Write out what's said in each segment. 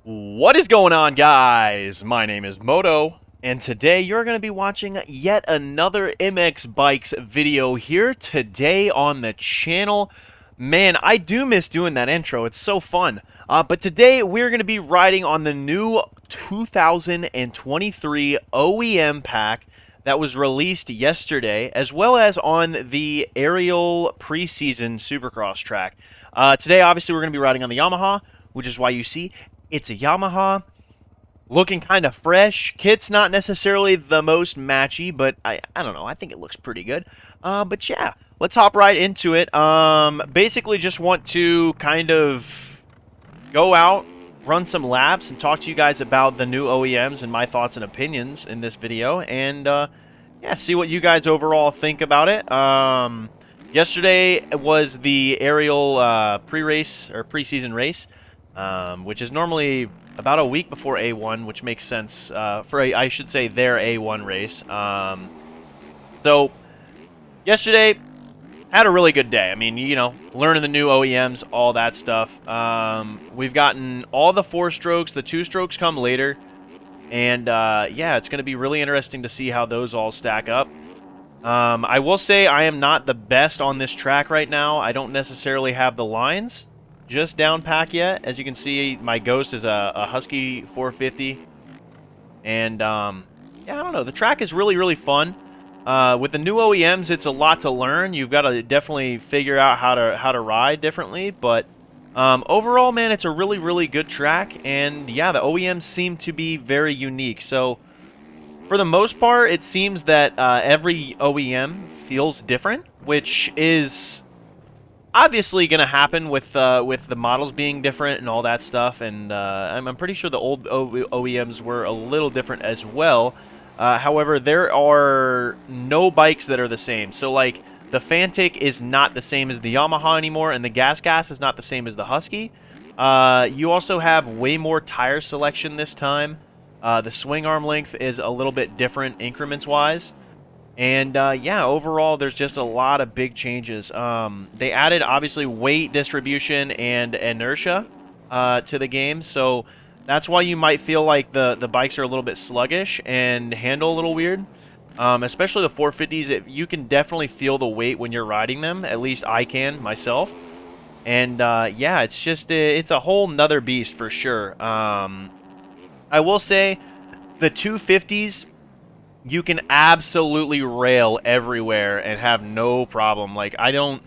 What is going on, guys? My name is Moto, and today you're going to be watching yet another MX Bikes video here today on the channel. Man, I do miss doing that intro. It's so fun. But today we're going to be riding on the new 2023 OEM pack that was released yesterday, as well as on the ARL preseason Supercross track. Today, obviously, we're going to be riding on the Yamaha, which is why you see it's a Yamaha, looking kind of fresh. Kit's not necessarily the most matchy, but I don't know. I think it looks pretty good. But yeah, let's hop right into it. Basically, just want to kind of go out, run some laps, and talk to you guys about the new OEMs and my thoughts and opinions in this video. And yeah, see what you guys overall think about it. Yesterday was the ARL pre-race or preseason race. Which is normally about a week before A1, which makes sense for, I should say, their A1 race. So, yesterday, had a really good day. I mean, you know, learning the new OEMs, all that stuff. We've gotten all the 4-strokes. The 2-strokes come later. And, yeah, it's going to be really interesting to see how those all stack up. I will say I am not the best on this track right now. I don't necessarily have the lines just down pack yet. As you can see, my Ghost is a Husky 450. And, yeah, I don't know. The track is really, really fun. With the new OEMs, it's a lot to learn. You've got to definitely figure out how to ride differently. But overall, man, it's a really, really good track. And, yeah, the OEMs seem to be very unique. So, for the most part, it seems that every OEM feels different, which is obviously going to happen with the models being different and all that stuff, and I'm pretty sure the old OEMs were a little different as well. However, there are no bikes that are the same. So, like, the Fantic is not the same as the Yamaha anymore, and the Gas is not the same as the Husky. You also have way more tire selection this time. The swing arm length is a little bit different increments-wise. And, yeah, overall, there's just a lot of big changes. They added, obviously, weight distribution and inertia to the game, so that's why you might feel like the bikes are a little bit sluggish and handle a little weird. Especially the 450s, you can definitely feel the weight when you're riding them. At least I can, myself. And, yeah, it's just, it's a whole nother beast for sure. I will say, the 250s, you can absolutely rail everywhere and have no problem. Like, I don't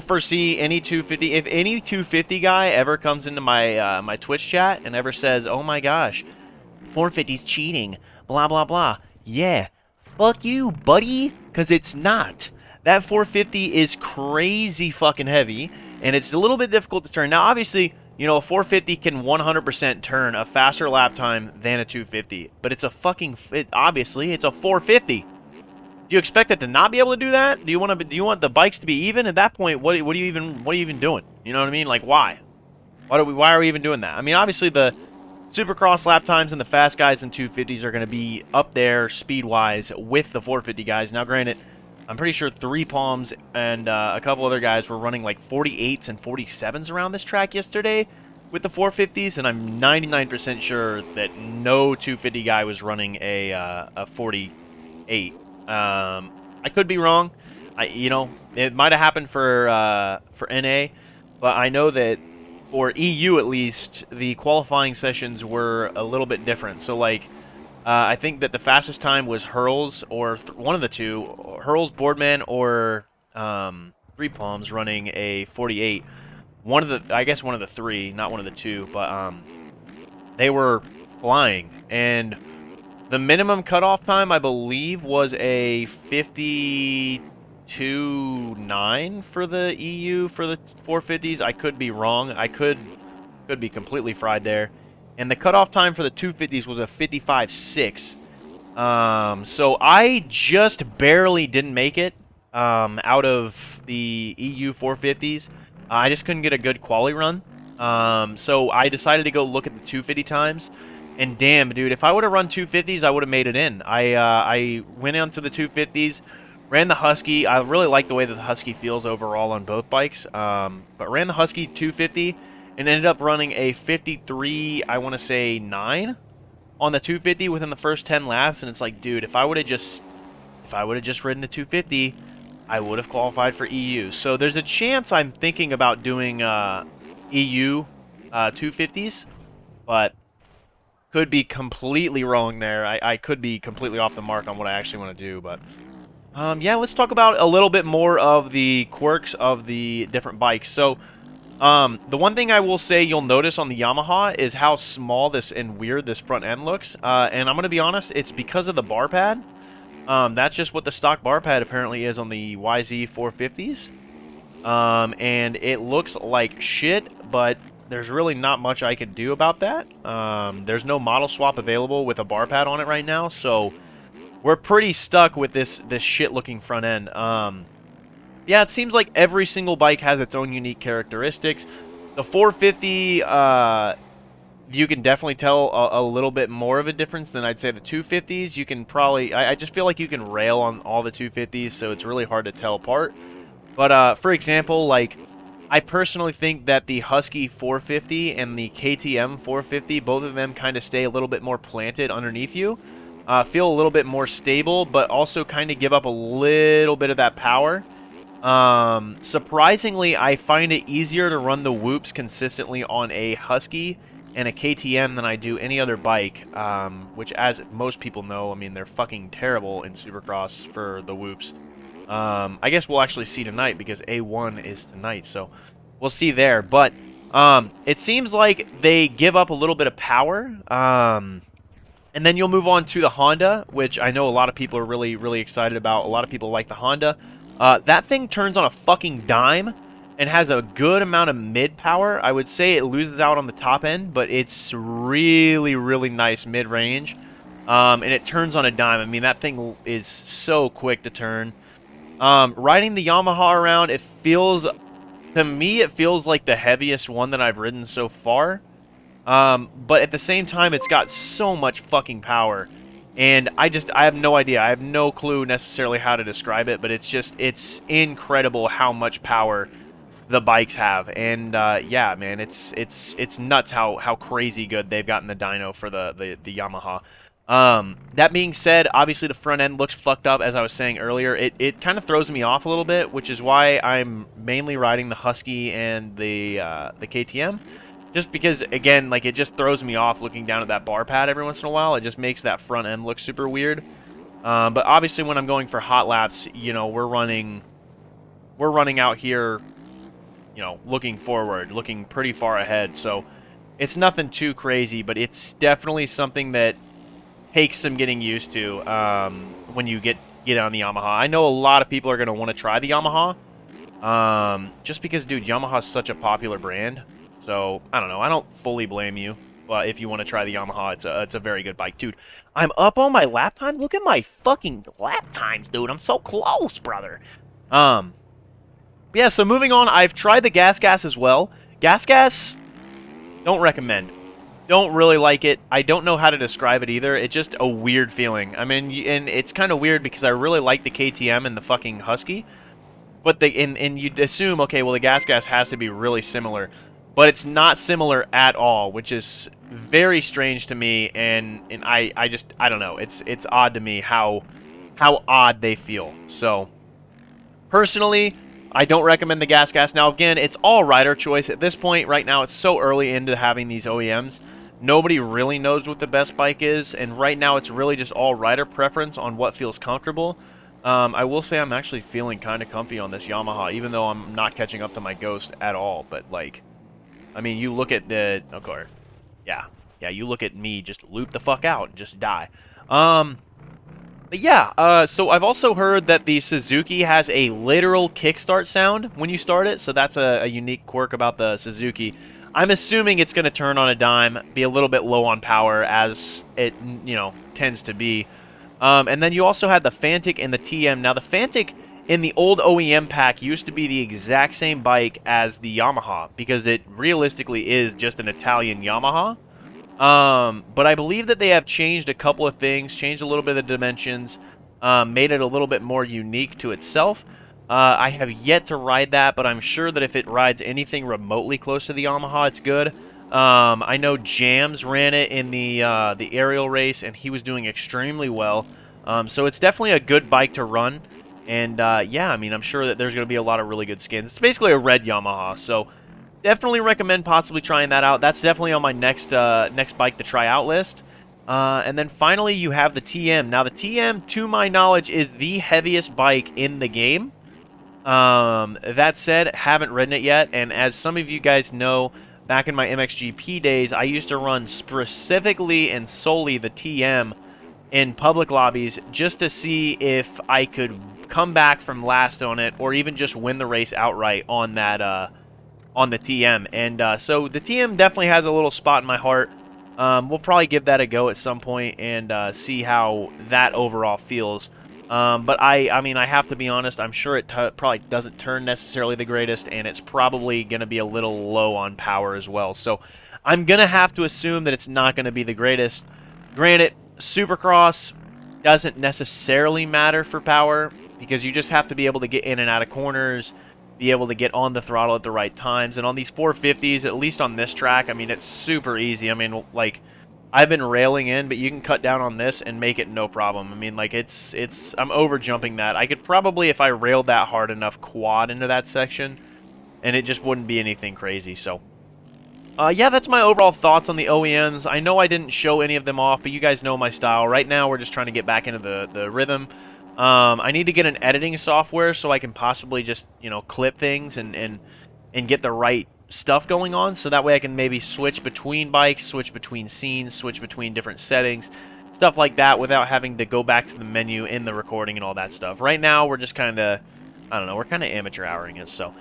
foresee any 250. If any 250 guy ever comes into my my Twitch chat and ever says, "Oh my gosh, 450's cheating," blah blah blah. Yeah, fuck you, buddy, because it's not. That 450 is crazy fucking heavy, and it's a little bit difficult to turn. Now, obviously, you know, a 450 can 100% turn a faster lap time than a 250, but it's a fucking, obviously, it's a 450. Do you expect it to not be able to do that? Do you want the bikes to be even? At that point, what are you even doing? You know what I mean? Like, why? Why are we even doing that? I mean, obviously the Supercross lap times and the fast guys in 250s are going to be up there speed-wise with the 450 guys. Now, granted, I'm pretty sure 3 Palms and a couple other guys were running like 48s and 47s around this track yesterday with the 450s, and I'm 99% sure that no 250 guy was running a 48. I could be wrong. You know, it might have happened for NA, but I know that for EU at least, the qualifying sessions were a little bit different. So, like, I think that the fastest time was Hurls, or one of the two, Hurls, Boardman, or 3 Palms running a 48. I guess one of the 3, not one of the 2, but they were flying. And the minimum cutoff time, I believe, was a 52.9 for the EU for the 450s. I could be wrong. I could be completely fried there. And the cutoff time for the 250s was a 55.6. So I just barely didn't make it out of the EU 450s. I just couldn't get a good quali run. So I decided to go look at the 250 times. And damn, dude, if I would have run 250s, I would have made it in. I went onto the 250s, ran the Husky. I really like the way that the Husky feels overall on both bikes. But ran the Husky 250, and ended up running a 53, I want to say 9 on the 250 within the first 10 laps, and it's like, dude, if I would have just ridden the 250, I would have qualified for EU. So there's a chance I'm thinking about doing EU 250s, but could be completely wrong there. I could be completely off the mark on what I actually want to do, but yeah, let's talk about a little bit more of the quirks of the different bikes. So the one thing I will say you'll notice on the Yamaha is how small this and weird this front end looks. And I'm going to be honest, it's because of the bar pad. That's just what the stock bar pad apparently is on the YZ 450s. And it looks like shit, but there's really not much I can do about that. There's no model swap available with a bar pad on it right now, so we're pretty stuck with this shit-looking front end. Yeah, it seems like every single bike has its own unique characteristics. The 450, you can definitely tell a little bit more of a difference than I'd say the 250s. You can probably, I just feel like you can rail on all the 250s, so it's really hard to tell apart. But for example, like, I personally think that the Husky 450 and the KTM 450, both of them kind of stay a little bit more planted underneath you. Feel a little bit more stable, but also kind of give up a little bit of that power. Surprisingly, I find it easier to run the whoops consistently on a Husky and a KTM than I do any other bike, which, as most people know, I mean, they're fucking terrible in Supercross for the whoops. I guess we'll actually see tonight because A1 is tonight, so we'll see there. But it seems like they give up a little bit of power. And then you'll move on to the Honda, which I know a lot of people are really, really excited about. A lot of people like the Honda. That thing turns on a fucking dime and has a good amount of mid power. I would say it loses out on the top end, but it's really, really nice mid-range. And it turns on a dime. I mean, that thing is so quick to turn. Riding the Yamaha around, to me, it feels like the heaviest one that I've ridden so far. But at the same time, it's got so much fucking power. And I have no idea. I have no clue necessarily how to describe it, but it's incredible how much power the bikes have. And, yeah, man, it's nuts how crazy good they've gotten the dyno for the Yamaha. That being said, obviously the front end looks fucked up, as I was saying earlier. It kind of throws me off a little bit, which is why I'm mainly riding the Husky and the KTM. Just because, again, like, it just throws me off looking down at that bar pad every once in a while. It just makes that front end look super weird. But obviously when I'm going for hot laps, you know, we're running out here, you know, looking forward, looking pretty far ahead. So it's nothing too crazy, but it's definitely something that takes some getting used to when you get on the Yamaha. I know a lot of people are going to want to try the Yamaha, just because, dude, Yamaha's such a popular brand. So, I don't know. I don't fully blame you, but if you want to try the Yamaha, it's a very good bike. Dude, I'm up on my lap time. Look at my fucking lap times, dude. I'm so close, brother. Yeah, so moving on, I've tried the gas as well. Gas, don't recommend. Don't really like it. I don't know how to describe it either. It's just a weird feeling. I mean, and it's kind of weird because I really like the KTM and the fucking Husky. But and you'd assume, okay, well, the gas has to be really similar. But it's not similar at all, which is very strange to me, and I don't know. It's odd to me how odd they feel. So, personally, I don't recommend the gas. Now, again, it's all rider choice. At this point, right now, it's so early into having these OEMs. Nobody really knows what the best bike is, and right now it's really just all rider preference on what feels comfortable. I will say I'm actually feeling kind of comfy on this Yamaha, even though I'm not catching up to my Ghost at all, but, like, I mean, you look at the... Okay. Yeah, you look at me just loop the fuck out and just die. But yeah, so I've also heard that the Suzuki has a literal kickstart sound when you start it, so that's a unique quirk about the Suzuki. I'm assuming it's going to turn on a dime, be a little bit low on power, as it, you know, tends to be. And then you also had the Fantic and the TM. Now, the Fantic in the old OEM pack used to be the exact same bike as the Yamaha, because it realistically is just an Italian Yamaha. But I believe that they have changed a couple of things, changed a little bit of the dimensions, made it a little bit more unique to itself. I have yet to ride that, but I'm sure that if it rides anything remotely close to the Yamaha, it's good. I know Jams ran it in the aerial race, and he was doing extremely well. So it's definitely a good bike to run. And yeah, I mean, I'm sure that there's going to be a lot of really good skins. It's basically a red Yamaha, so definitely recommend possibly trying that out. That's definitely on my next bike to try out list. And then finally, you have the TM. Now, the TM, to my knowledge, is the heaviest bike in the game. That said, haven't ridden it yet, and as some of you guys know, back in my MXGP days, I used to run specifically and solely the TM in public lobbies just to see if I could come back from last on it, or even just win the race outright on that, on the TM. And so the TM definitely has a little spot in my heart. We'll probably give that a go at some point and see how that overall feels. But I mean, I have to be honest. I'm sure it probably doesn't turn necessarily the greatest, and it's probably going to be a little low on power as well. So I'm going to have to assume that it's not going to be the greatest. Granted, Supercross doesn't necessarily matter for power because you just have to be able to get in and out of corners, be able to get on the throttle at the right times. And on these 450s, at least on this track, I mean, it's super easy. I mean, like, I've been railing in, but you can cut down on this and make it no problem. I mean, like, I'm over jumping that. I could probably, if I railed that hard enough, quad into that section, and it just wouldn't be anything crazy. So yeah, that's my overall thoughts on the OEMs. I know I didn't show any of them off, but you guys know my style. Right now, we're just trying to get back into the rhythm. I need to get an editing software so I can possibly just, you know, clip things and get the right stuff going on. So that way I can maybe switch between bikes, switch between scenes, switch between different settings, stuff like that without having to go back to the menu in the recording and all that stuff. Right now, we're just kind of, I don't know, we're kind of amateur houring it, so...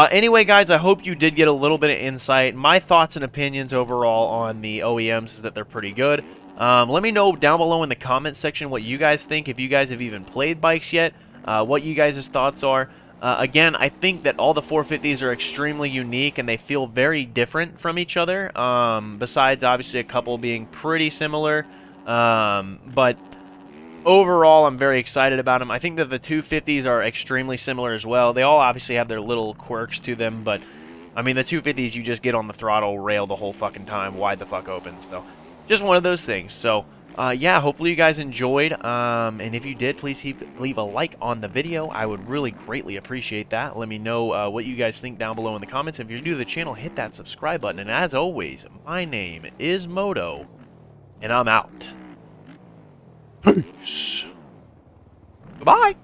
anyway, guys, I hope you did get a little bit of insight. My thoughts and opinions overall on the OEMs is that they're pretty good. Let me know down below in the comments section what you guys think, if you guys have even played bikes yet, what you guys' thoughts are. Again, I think that all the 450s are extremely unique, and they feel very different from each other, besides, obviously, a couple being pretty similar. But overall, I'm very excited about them. I think that the 250s are extremely similar as well. They all obviously have their little quirks to them, but, I mean, the 250s, you just get on the throttle rail the whole fucking time, wide the fuck open. So, just one of those things. So, yeah, hopefully you guys enjoyed. And if you did, please leave a like on the video. I would really greatly appreciate that. Let me know what you guys think down below in the comments. If you're new to the channel, hit that subscribe button. And as always, my name is Moto, and I'm out. Peace. Goodbye.